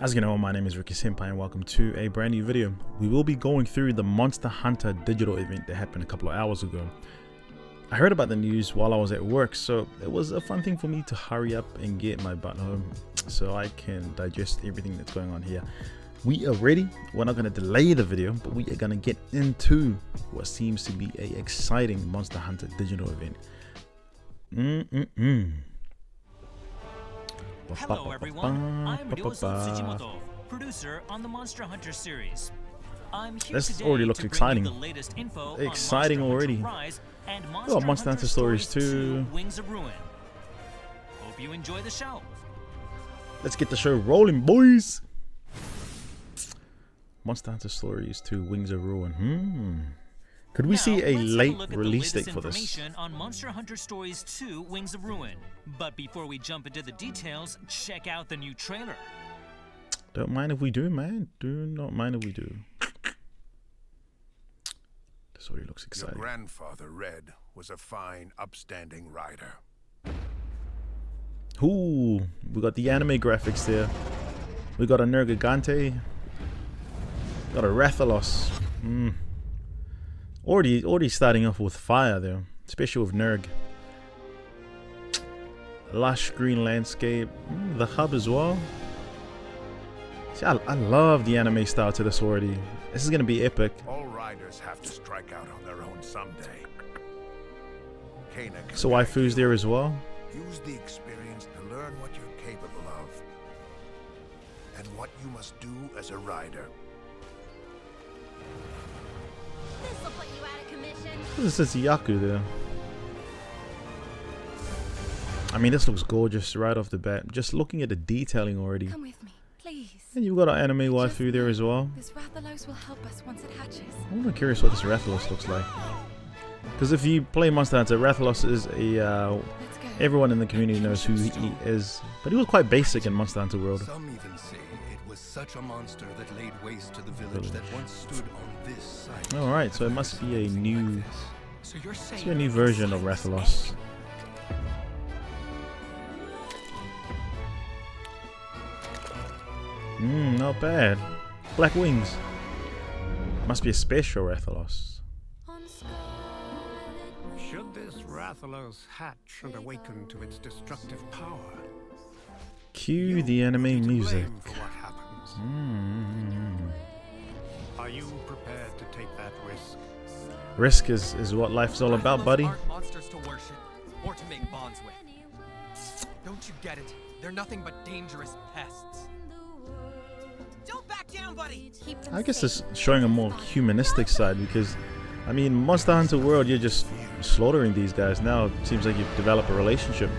How's it going? My name is RickySenpai and welcome to a brand new video. We will be going through the Monster Hunter digital event that happened a couple of hours ago. I heard about the news while I was at work, so it was a fun thing for me to hurry up and get my butt home so I can digest everything that's going on here. We are ready. We're not going to delay the video, but we are going to get into what seems to be an exciting Monster Hunter digital event. Hello everyone, I'm Ryozo Tsujimoto, producer on the Monster Hunter series. I'm here this today already looks to exciting. bring you the latest info Exciting on Monster already. Hunter Rise and Oh, Monster Hunter Stories 2. Wings of Ruin. Hope you enjoy the show. Let's get the show rolling, boys. Monster Hunter Stories 2 Wings of Ruin. Could we see a late release date for this? On Monster Hunter Stories 2 Wings of Ruin. But before we jump into the details, check out the new trailer. Don't mind if we do, man. Do not mind if we do. This already looks exciting. Your grandfather, Red, was a fine, upstanding rider. Ooh, we got the anime graphics there. We got a Nergigante. Got a Rathalos. Already starting off with fire there, especially with Nerg. Lush green landscape, the hub as well. See, I love the anime style to this already. This is gonna be epic. All riders have to strike out on their own someday. So waifu's there as well. Use the experience to learn what you're capable of and what you must do as a rider. This'll put you out of commission. This is Yaku there. I mean, this looks gorgeous right off the bat. Just looking at the detailing already. Come with me, please. And you've got an anime waifu there as well. This Rathalos will help us once it hatches. I'm really curious what this Rathalos looks like. Because if you play Monster Hunter, Rathalos is a... everyone in the community knows who he is. But he was quite basic in Monster Hunter World. Some even say it was such a monster that laid waste to the village that once stood on this site. Alright, so it must be a new... version of Rathalos. Not bad. Black wings. Must be a special Rathalos. Should this Rathalos hatch and awaken to its destructive power, Cue the anime music. for what happens. Are you prepared to take that risk? Risk is what life's all about, buddy. Aren't monsters to worship or to make bonds with. Don't you get it? They're nothing but dangerous pests. Don't back down, buddy. I guess it's showing a more humanistic side because, I mean, Monster Hunter World, you're just slaughtering these guys. Now it seems like you've developed a relationship.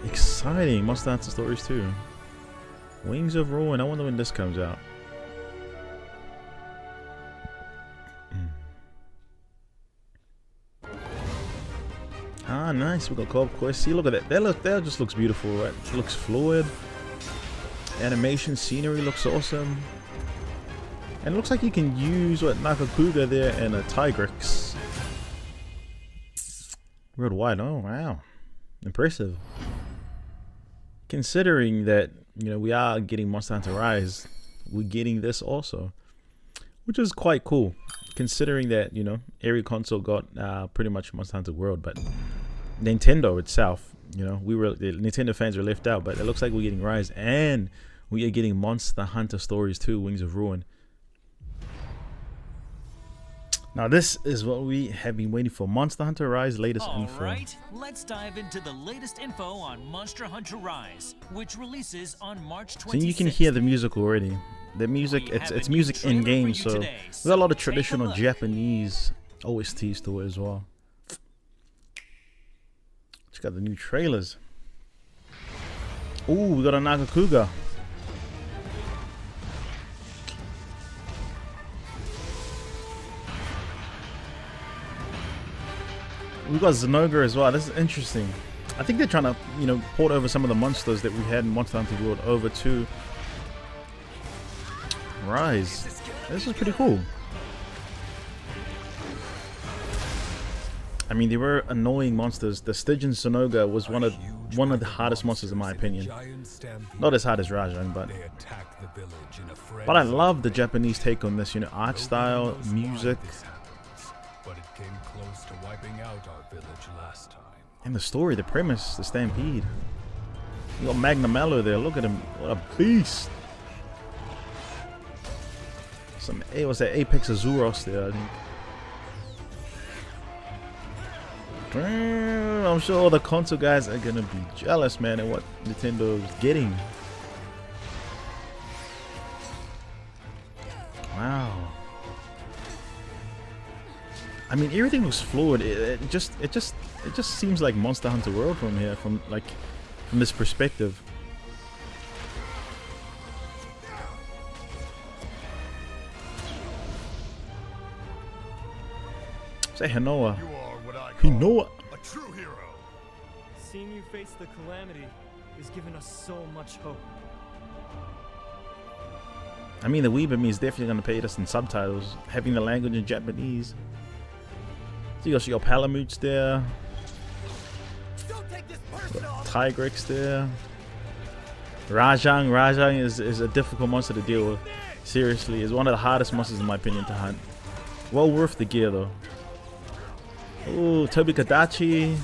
Exciting. Monster Hunter Stories 2. Wings of Ruin. I wonder when this comes out. Ah, nice. We got co-op quest. See, look at that. That just looks beautiful, right? It looks fluid. Animation, scenery looks awesome. And it looks like you can use Nakakuga there and a Tigrex. Worldwide. Oh, wow. Impressive. Considering that, you know, we are getting Monster Hunter Rise, we're getting this also, which is quite cool. Considering that, you know, every console got pretty much Monster Hunter World, but Nintendo itself, you know, the Nintendo fans were left out. But it looks like we're getting Rise and we are getting Monster Hunter Stories 2 Wings of Ruin. Now this is what we have been waiting for. Monster Hunter Rise latest info. Alright, let's dive into the latest info on Monster Hunter Rise, which releases on March 26th. So you can hear the music already. The music, it's music in game, so we got a lot of traditional Japanese OSTs to it as well. Check out the new trailers. Ooh, we got a Nakakuga. We got Zenova as well. This is interesting. I think they're trying to, you know, port over some of the monsters that we had in Monster Hunter World over to Rise. This is pretty cool. I mean, they were annoying monsters. The Stygian Sonoga was one of one of the hardest monsters in my opinion. Not as hard as Rajang, but I love the Japanese take on this. You know, art style, music, but it came close to wiping out our village last time. and the story, the premise, the stampede. You got Magnamello there. Look at him, what a beast! Some what's that? Apex Azuros there, I think. Damn, I'm sure all the console guys are gonna be jealous, man, at what Nintendo's getting. Wow. I mean, everything looks fluid. It just seems like Monster Hunter World from here, from this perspective. Say Hinoa. You are what I call Hinoa. a true hero. Seeing you face the calamity has given us so much hope. I mean, the Weebami is definitely going to pay us in subtitles, having the language in Japanese. So you got Palamutes there. Don't take this personal. Tigrex there. Rajang is a difficult monster to deal with. Seriously, is one of the hardest monsters in my opinion to hunt. Well worth the gear though. Ooh, Tobi Kadachi.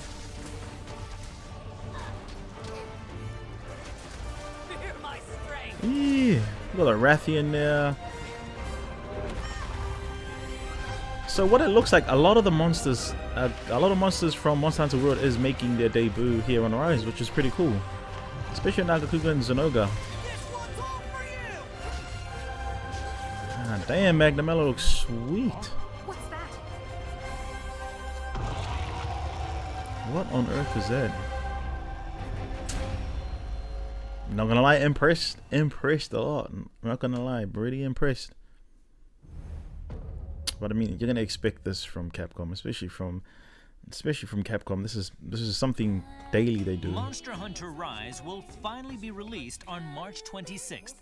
Fear my strength. Eee, got a Rathian there. So what it looks like, a lot of monsters from Monster Hunter World is making their debut here on Rise, which is pretty cool. Especially Nagakuga and Zenoga. Ah, damn, Magnamello looks sweet. What's that? What on earth is that? Not gonna lie, impressed a lot. Not gonna lie, pretty impressed. But I mean, you're gonna expect this from Capcom, especially from Capcom. This is something daily they do. Monster Hunter Rise will finally be released on March 26th.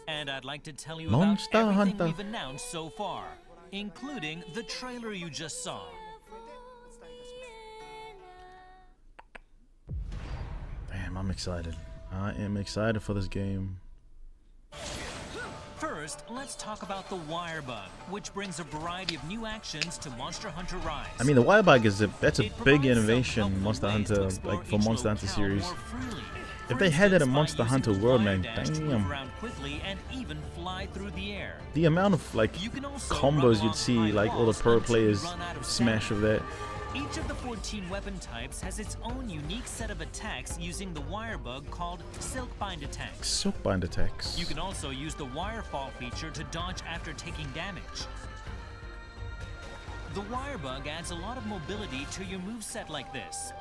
And I'd like to tell you Monster about everything Hunter. we've announced so far, including the trailer you just saw. Damn, I'm excited. I am excited for this game. First, let's talk about the Wire Bug, which brings a variety of new actions to Monster Hunter Rise. I mean, the Wire Bug is that's a It big provides innovation, some Monster helpful Hunter, ways to explore like for each Monster Hunter locale series. more freely. If For they had that in instance, by Monster using Hunter the World, wire man, dash to move damn. around quickly and even fly through the air. The amount of like You can also combos run you'd along see, high like all the walls pro until you players run out of smash of that. Each of the 14 weapon types has its own unique set of attacks using the Wire Bug called Silkbind attacks. Silkbind attacks. You can also use the Wirefall feature to dodge after taking damage. The Wire Bug adds a lot of mobility to your moveset like this.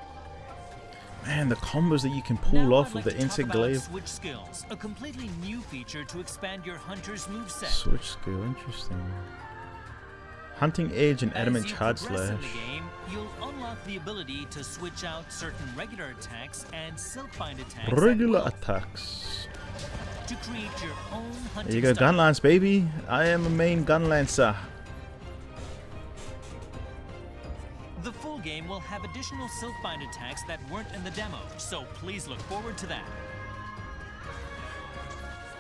Man, the combos that you can pull Now off I'd with like the to talk insect about glaive. Switch skills, a completely new feature to expand your hunter's moveset. Switch skill, interesting. Hunting Edge and Adamant As you Charge progress in Slash. the game, you'll unlock the ability to switch out certain regular attacks and Silkbind attacks at Regular will attacks. to create your own hunting There you go, style. gun lance, baby. I am a main gun lancer. The full game will have additional Silkbind attacks that weren't in the demo, so please look forward to that.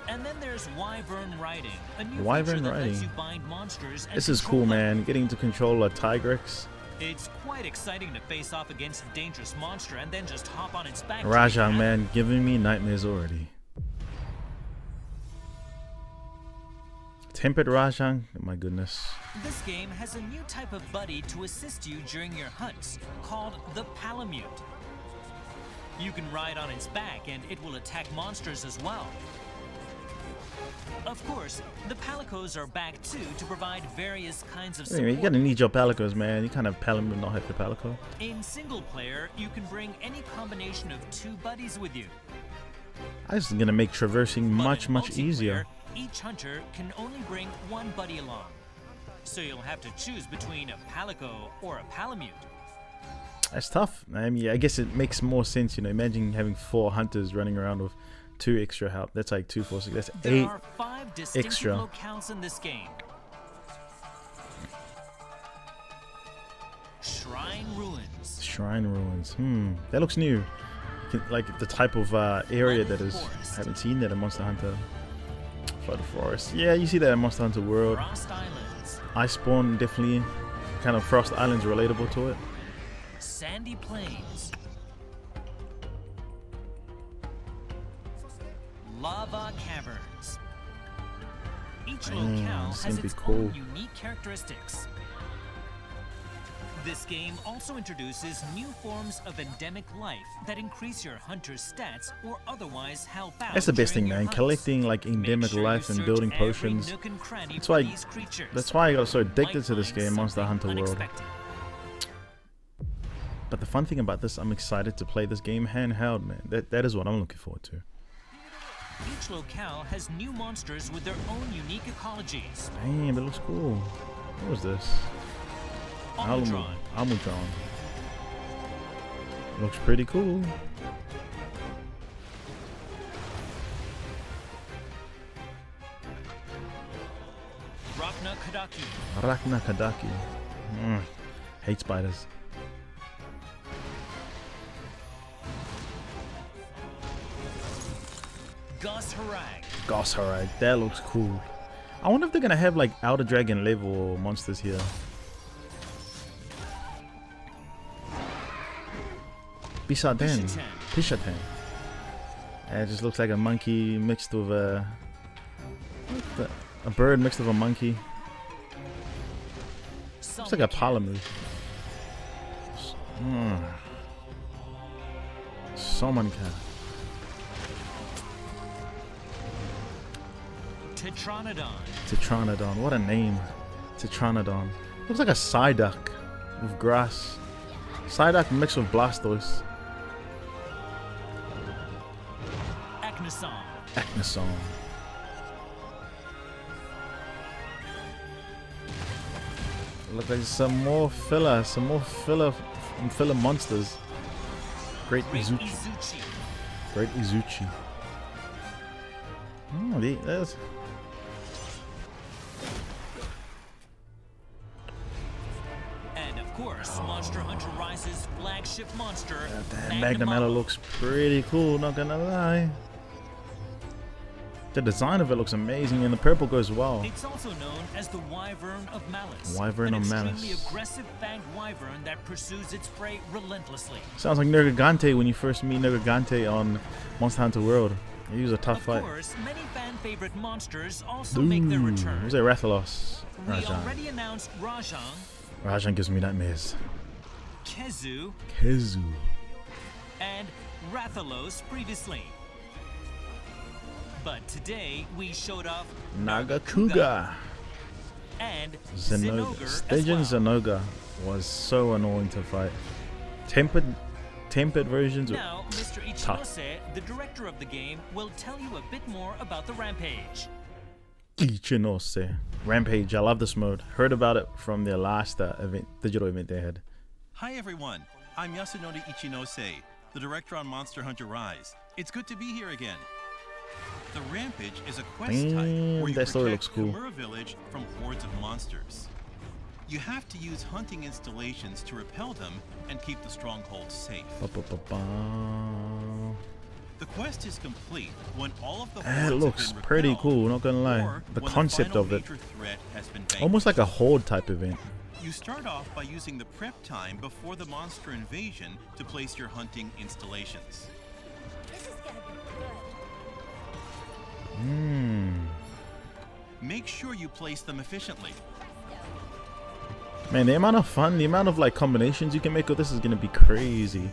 And then there's Wyvern Riding, a new Wyvern feature that lets riding. you bind monsters and This is control cool, them. man. Getting to control a Tigrex. It's quite exciting to face off against a dangerous monster and then just hop on its back. to Rajang, attack. man, giving me nightmares already. Tempered Rajang, my goodness. This game has a new type of buddy to assist you during your hunts, called the Palamute. You can ride on its back and it will attack monsters as well. Of course, the Palicos are back too to provide various kinds of Anyway, support. you're gonna need your Palicos, man. You can't have Palamute not have the Palico. In single player, you can bring any combination of 2 buddies with you. This is gonna make traversing But much in easier. multiplayer, each hunter can only bring 1 buddy along. So you'll have to choose between a Palico or a Palamute. That's tough. I mean, I guess it makes more sense, you know. Imagine having 4 hunters running around with 2 extra help. That's like 2, 4, 6. That's There 8 are 5 distinctive extra. locales in this game. Shrine Ruins. Shrine Ruins. That looks new. like the type of area that is. I haven't seen that in Monster Hunter. For the forest, yeah, you see that in Monster Hunter World. Frost Islands. Iceborne definitely kind of Frost Islands relatable to it. Sandy plains. Lava caverns. Each locale this is has gonna be its cool. own unique characteristics. This game also introduces new forms of endemic life that increase your hunter's stats or otherwise help out. That's the best during thing, your man. hunts. Collecting like Make endemic sure you life and search building every potions. nook and cranny That's for why. these creatures. That's why I got so addicted Might to this find game, Monster something Hunter World. unexpected. But the fun thing about this, I'm excited to play this game handheld, man. That is what I'm looking forward to. Each locale has new monsters with their own unique ecologies. Damn, it looks cool. What was this? Almudron. Almudron. Looks pretty cool. Rakna Kadaki. Rakna Kadaki. Hate spiders. Gus Harag. Gosharag. That looks cool. I wonder if they're gonna have like Outer Dragon level monsters here. Bishardan. Pishardan. It just looks like a monkey mixed with a bird mixed with a monkey. Looks like a palamute. Somanka. Tetranodon. Tetranodon. What a name. Tetranodon. Looks like a Psyduck with grass. Psyduck mixed with Blastoise. Aknason. Aknason. Look like some more filler monsters. Great Izuchi. Great Izuchi. Oh, that's... And of course, Monster Hunter Rise's flagship monster, That Magnum Ella looks pretty cool, not gonna lie. The design of it looks amazing, and the purple goes well. It's also known as the Wyvern of Malice. Wyvern an of extremely Malice. aggressive fanged wyvern that pursues its prey relentlessly. Sounds like Nergigante when you first meet Nergigante on Monster Hunter World. He was a tough Of fight. course, many fan-favorite monsters also make their return. Was it Rathalos? We Rajan. already announced Rajang, Rajan gives me nightmares. Kezu, Kezu. and Rathalos previously. But today we showed off Nagakuga. and Zenova. Zenogre Stygian as well. Zenogre was so annoying to fight. Tempered versions were Now, Mr. tough. Ichinose, the director of the game, will tell you a bit more about the Rampage. Ichinose. Rampage, I love this mode. Heard about it from their last digital event they had. Hi everyone, I'm Yasunori Ichinose, the director on Monster Hunter Rise. It's good to be here again. The Rampage is a quest type where you that story looks protect cool. Kumura Village from hordes of monsters. You have to use hunting installations to repel them and keep the stronghold safe. The quest is complete when all of the hordes It have looks been pretty repelled, cool, not gonna lie. or The when concept final of it. major threat has been Almost like a vanquished. horde type event. You start off by using the prep time before the monster invasion to place your hunting installations. This is gonna be good. Make sure you place them efficiently. Man, the amount of fun, the amount of like combinations you can make with this is gonna be crazy.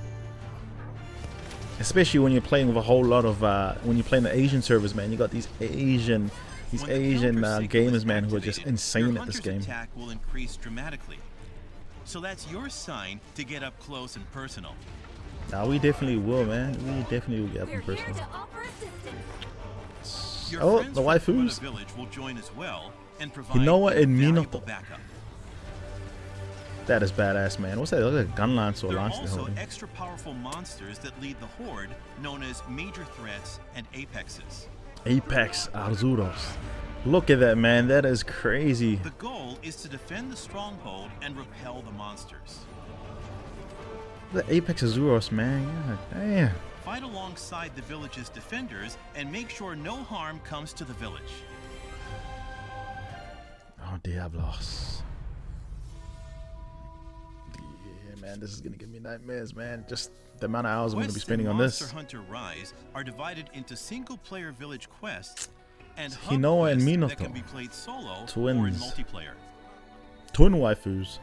Especially when you're playing with a whole lot of when you're playing the Asian servers, man. You got these Asian When the gamers, counter-signal man, is who are just activated, insane your at this hunter's game. attack will increase dramatically. So that's your sign to get up close and personal. Nah, we definitely will, man. We definitely will get up We're in here person. to offer assistance. Your Oh, friends the from waifus. Kumura Village will join as well and provide You know what? It mean invaluable not- backup. That is badass, man. What's that? Look like a gun lance or There are lance they're also holding. extra powerful monsters that lead the horde, known as major threats and apexes. Apex Arzuros. Look at that, man. That is crazy. The goal is to defend the stronghold and repel the monsters. The Apex Azuros, man. God damn. fight alongside the village's defenders and make sure no harm comes to the village. Oh, Diablos. Yeah, man, this is gonna give me nightmares, man. Just the amount of hours I'm gonna be spending on this. Monster Hunter Rise are divided into single-player village quests and hub Hinoa and quests Minato. that can be played solo Twins. or in multiplayer. Twin waifus.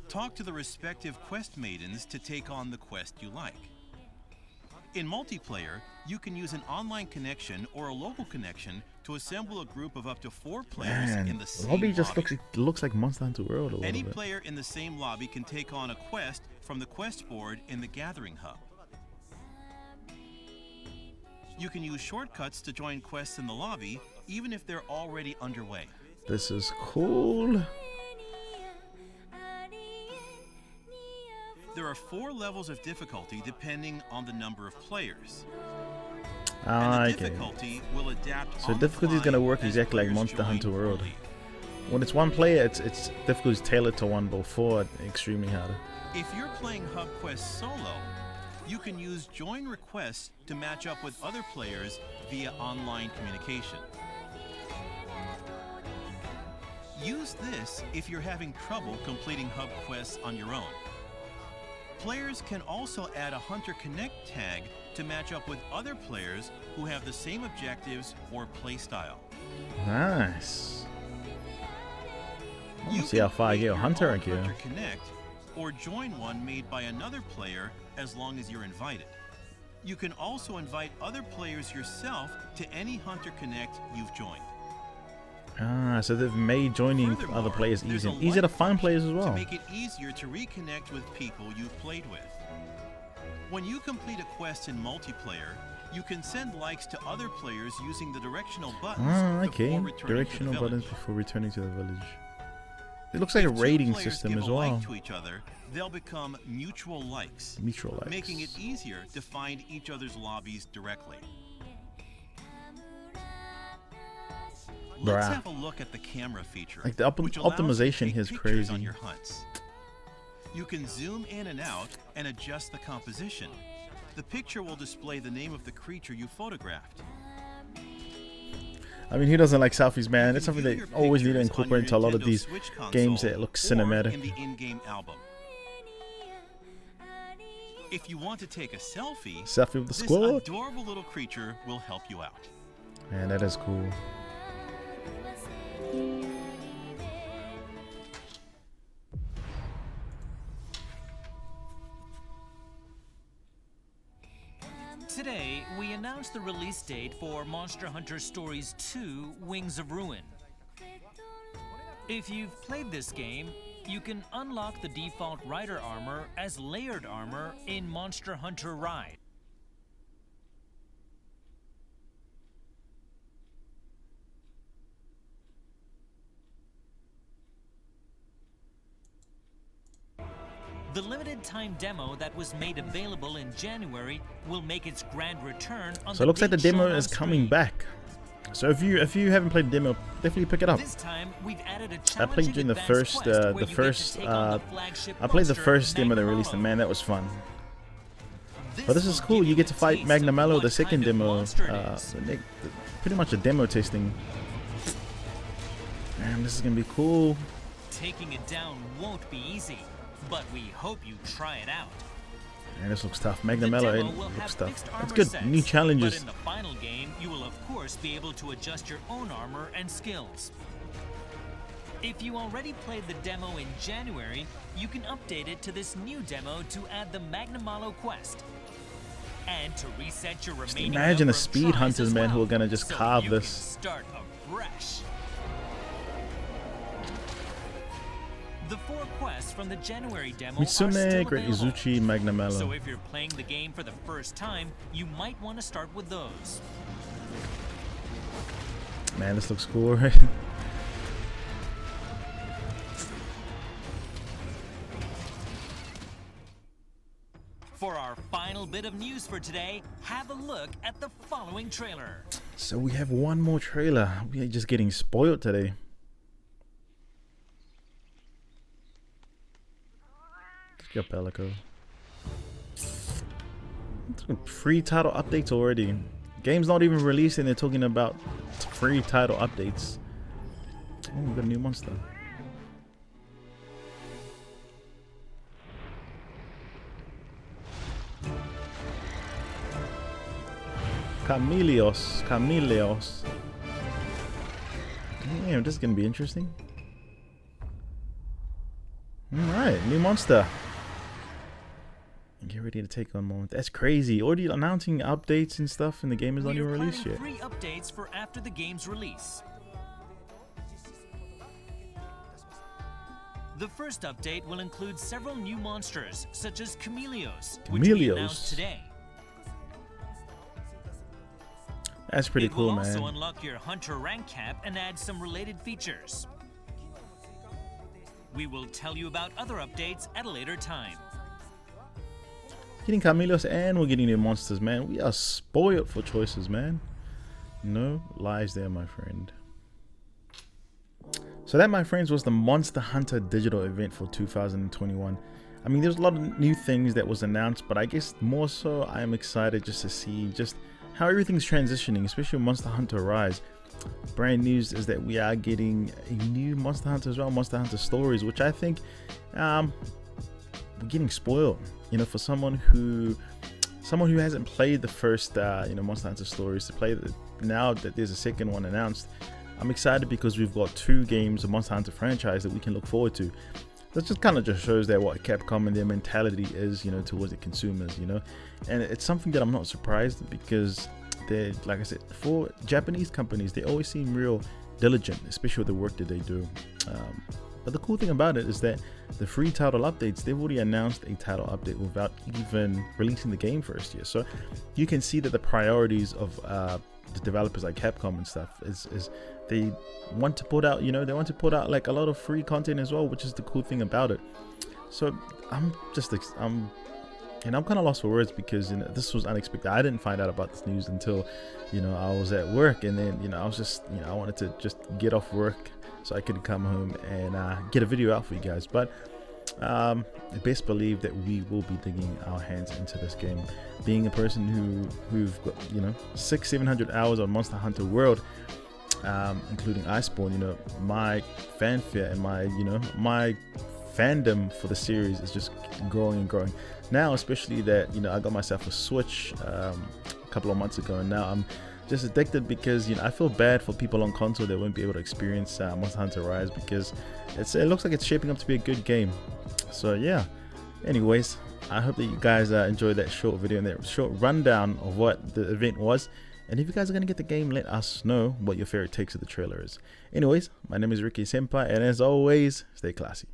Talk to the respective quest maidens to take on the quest you like. In multiplayer, you can use an online connection or a local connection to assemble a group of up to 4 players in Man, the same lobby just lobby. looks like Monster Hunter World a little Any bit. player in the same lobby can take on a quest from the quest board in the Gathering Hub. You can use shortcuts to join quests in the lobby, even if they're already underway. This is cool. There are 4 levels of difficulty depending on the number of players. Ah, And the okay. difficulty will adapt So on the difficulty is fly gonna work as exactly like players Monster join Hunter World. early. When it's one player, it's difficulty is tailored to one, but 4 extremely harder. If you're playing Hub Quest solo, you can use join requests to match up with other players via online communication. Use this if you're having trouble completing Hub Quests on your own. Players can also add a Hunter Connect tag to match up with other players who have the same objectives or playstyle. Nice. You See how can far I create get your with Hunter own again. Hunter Connect or join one made by another player as long as you're invited. You can also invite other players yourself to any Hunter Connect you've joined. Ah, so they've made joining other Furthermore, players there's easy. a Easy to like find players as function well. to make it easier to reconnect with people you've played with. When you complete a quest in multiplayer, you can send likes to other players using the directional buttons Ah, okay. before returning Directional to the buttons village. before returning to the village. It looks like a If two rating players system give as a like well. to each other, they'll become mutual likes, Mutual likes. making it easier to find each other's lobbies directly. Let's Bruh. have a look at the camera feature. Like, the which allows you to optimization take here is pictures on crazy. your hunts. You can zoom in and out and adjust the composition. The picture will display the name of the creature you photographed. I mean, who doesn't like selfies, man? You It's can something view they your always need to pictures on incorporate into your a lot of Nintendo these Switch games console that look or cinematic. in the in-game album. If you want to take a selfie, Selfie with the this squad. adorable little creature will help you out. Man, that is cool. Today, we announced the release date for Monster Hunter Stories 2: Wings of Ruin. If you've played this game, you can unlock the default rider armor as layered armor in Monster Hunter Rise. The limited time demo that was made available in January will make its grand return on So it looks like the date demo shown on is coming screen. back. So if you haven't played the demo, definitely pick it up. This time, we've added a I played during the challenging first, advanced quest where you get to take on the I flagship played the monster, first demo they released, and Magnemalo. man, that was fun. But this is cool. You get to a fight taste of Magnemalo, what the second kind of demo. monster it is. Pretty much a demo tasting. Man, this is gonna be cool. Taking it down won't be easy, but we hope you try it out. Man, this looks tough. The Magnemalo demo will looks have tough. fixed That's armor good. sets, New But challenges. in the final game, you will of course be able to adjust your own armor and skills. If you already played the demo in January, you can update it to this new demo to add the Magnemalo quest. And to reset your remaining imagine number the of speed tries hunters, as man, who well, are gonna just so carve you this. Can start afresh. The 4 quests from the January demo are still Mitsune, Great available. Izuchi, Magnemalo. So if you're playing the game for the first time, you might want to start with those. Man, this looks cool, right? For our final bit of news for today, have a look at the following trailer. So we have one more trailer. We are just getting spoiled today. Let's go, Pelico. Free title updates already. Game's not even released and they're talking about free title updates. Oh, we got a new monster. Chameleos. Damn, this is gonna be interesting. Alright, new monster. Get ready to take on more. That's crazy. Already announcing updates and stuff, and the game is not even released yet. 3 updates for after the game's release. The first update will include several new monsters, such as Chameleos, which we announced today. That's pretty cool, man. It will also unlock your Hunter rank cap and add some related features. We will tell you about other updates at a later time. Getting Chameleos and we're getting new monsters, man. We are spoiled for choices, man. No lies there, my friend. So that, my friends, was the Monster Hunter digital event for 2021. I mean, there's a lot of new things that was announced, but I guess more so I am excited just to see just how everything's transitioning, especially Monster Hunter Rise. Brand news is that we are getting a new Monster Hunter as well, Monster Hunter Stories, which I think we're getting spoiled. You know, for someone who hasn't played the first Monster Hunter Stories, to play the, now that there's a second one announced, I'm excited because we've got 2 games of Monster Hunter franchise that we can look forward to. That just kind of just shows that what Capcom and their mentality is, you know, towards the consumers, you know. And it's something that I'm not surprised, because they're, like I said, for Japanese companies, they always seem real diligent, especially with the work that they do. But the cool thing about it is that the free title updates, they've already announced a title update without even releasing the game first yet. So you can see that the priorities of the developers like Capcom and stuff is they want to put out, you know, they want to put out like a lot of free content as well, which is the cool thing about it. So I'm kind of lost for words, because, you know, this was unexpected. I didn't find out about this news until, you know, I was at work, and then, you know, I was just, you know, I wanted to just get off work so I could come home and get a video out for you guys. But best believe that we will be digging our hands into this game. Being a person who've got, you know, 600-700 hours on Monster Hunter World, including Iceborne, you know, my fanfare and my fandom for the series is just growing and growing. Now, especially that, you know, I got myself a Switch a couple of months ago, and now I'm just addicted, because, you know, I feel bad for people on console that won't be able to experience Monster Hunter Rise, because it looks like it's shaping up to be a good game. So yeah, anyways, I hope that you guys enjoyed that short video and that short rundown of what the event was. And if you guys are going to get the game, let us know what your favorite takes of the trailer is. Anyways, my name is RickySenpai, and as always, stay classy.